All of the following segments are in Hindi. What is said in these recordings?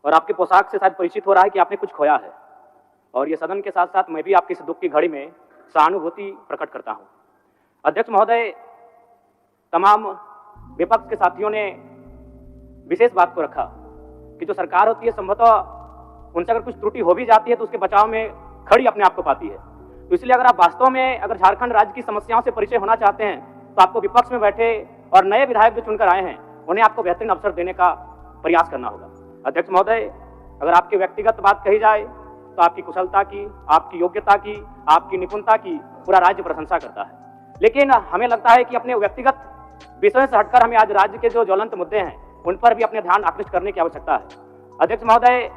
और आपके पोशाक से शायद परिचित हो रहा है कि आपने कुछ खोया है। और ये सदन के साथ साथ मैं भी आपकी इस दुख की घड़ी में सहानुभूति प्रकट करता हूँ। अध्यक्ष महोदय, तमाम विपक्ष के साथियों ने विशेष बात को रखा कि जो सरकार होती है संभवतः उनसे अगर कुछ त्रुटि हो भी जाती है तो उसके बचाव में खड़ी अपने आप को पाती है। तो इसलिए अगर आप वास्तव में अगर झारखंड राज्य की समस्याओं से परिचय होना चाहते हैं तो आपको विपक्ष में बैठे और नए विधायक जो चुनकर आए हैं उन्हें आपको बेहतरीन अवसर देने का प्रयास करना होगा। अध्यक्ष महोदय, अगर आपकी व्यक्तिगत बात कही जाए तो आपकी कुशलता की, आपकी योग्यता की, आपकी निपुणता की पूरा राज्य प्रशंसा करता है। लेकिन हमें लगता है कि अपने व्यक्तिगत विषय से हटकर हमें आज राज्य के जो ज्वलंत मुद्दे हैं उन पर भी अपने ध्यान आकृष्ट करने की आवश्यकता है। अध्यक्ष महोदय,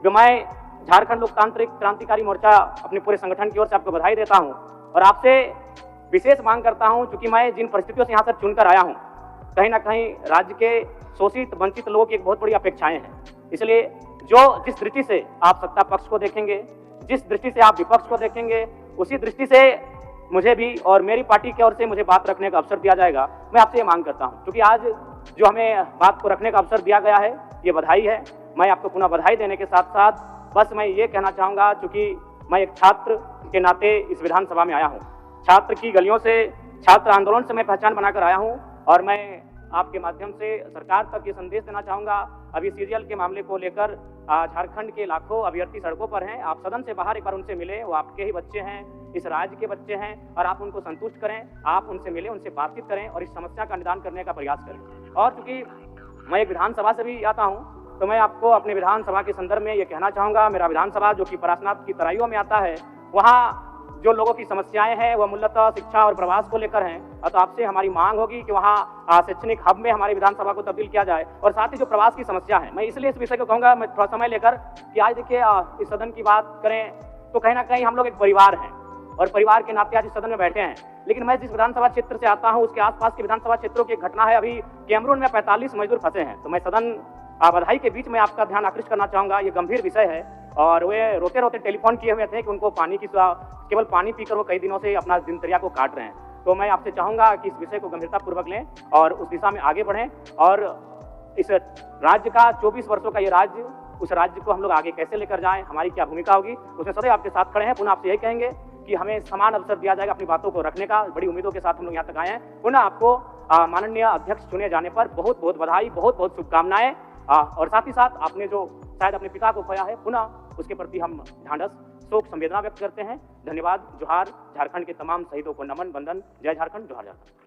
जो मैं झारखंड लोकतांत्रिक क्रांतिकारी मोर्चा अपने पूरे संगठन की ओर से आपको बधाई देता हूं और आपसे विशेष मांग करता हूं, क्योंकि मैं जिन परिस्थितियों से यहाँ तक चुनकर आया हूं, कहीं ना कहीं राज्य के शोषित वंचित लोगों की एक बहुत बड़ी अपेक्षाएं हैं। इसलिए जिस दृष्टि से आप सत्ता पक्ष को देखेंगे, जिस दृष्टि से आप विपक्ष को देखेंगे, उसी दृष्टि से मुझे भी और मेरी पार्टी की ओर से मुझे बात रखने का अवसर दिया जाएगा। मैं आपसे ये मांग करता हूं, क्योंकि आज जो हमें बात को रखने का अवसर दिया गया है ये बधाई है। मैं आपको पुनः बधाई देने के साथ साथ बस मैं ये कहना चाहूँगा, चूँकि मैं एक छात्र के नाते इस विधानसभा में आया हूँ, छात्र की गलियों से, छात्र आंदोलन से मैं पहचान बनाकर आया हूँ और मैं आपके माध्यम से सरकार तक ये संदेश देना चाहूँगा। अभी सीरियल के मामले को लेकर झारखंड के लाखों अभ्यर्थी सड़कों पर हैं। आप सदन से बाहर एक बार उनसे मिलें, वो आपके ही बच्चे हैं, इस राज्य के बच्चे हैं और आप उनको संतुष्ट करें, आप उनसे मिलें, उनसे बातचीत करें और इस समस्या का निदान करने का प्रयास करें। और चूँकि मैं एक विधानसभा से भी आता हूँ तो मैं आपको अपने विधानसभा के संदर्भ में ये कहना चाहूँगा, मेरा विधानसभा जो कि परासनाथ की तराइयों में आता है, वहाँ जो लोगों की समस्याएं हैं वह मूलतः शिक्षा और प्रवास को लेकर हैं। तो आपसे हमारी मांग होगी कि वहाँ शैक्षणिक हब में हमारी विधानसभा को तब्दील किया जाए। और साथ ही जो प्रवास की समस्या है, मैं इसलिए इस विषय को कहूँगा, मैं थोड़ा समय लेकर कि आज देखिए इस सदन की बात करें तो कहीं ना कहीं हम लोग एक परिवार हैं और परिवार के नाते आज इस सदन में बैठे हैं। लेकिन मैं जिस विधानसभा क्षेत्र से आता हूँ उसके आसपास के विधानसभा क्षेत्रों की घटना है, अभी कैमरून में 45 मजदूर फंसे हैं। तो मैं सदन बधाई के बीच में आपका ध्यान आकृष्ट करना चाहूँगा, ये गंभीर विषय है और वे रोते रोते टेलीफोन किए हुए थे कि उनको पानी की केवल पानी पीकर वो कई दिनों से अपना दिनचर्या को काट रहे हैं। तो मैं आपसे चाहूँगा कि इस विषय को गंभीरतापूर्वक लें और उस दिशा में आगे बढ़ें और इस राज्य का 24 वर्षों का ये राज्य, उस राज्य को हम लोग आगे कैसे लेकर जाएं, हमारी क्या भूमिका होगी, उसमें सदैव आपके साथ खड़े हैं। पुनः आपसे यही कहेंगे कि हमें समान अवसर दिया जाएगा अपनी बातों को रखने का। बड़ी उम्मीदों के साथ हम लोग यहाँ तक आए हैं। पुनः आपको माननीय अध्यक्ष चुने जाने पर बहुत बहुत बधाई, बहुत बहुत शुभकामनाएं। और साथ ही साथ आपने जो शायद अपने पिता को खोया है, पुनः उसके प्रति हम ढांढस, शोक, संवेदना व्यक्त करते हैं। धन्यवाद। जोहार। झारखंड के तमाम शहीदों को नमन, वंदन। जय झारखंड, जोहार झारखंड।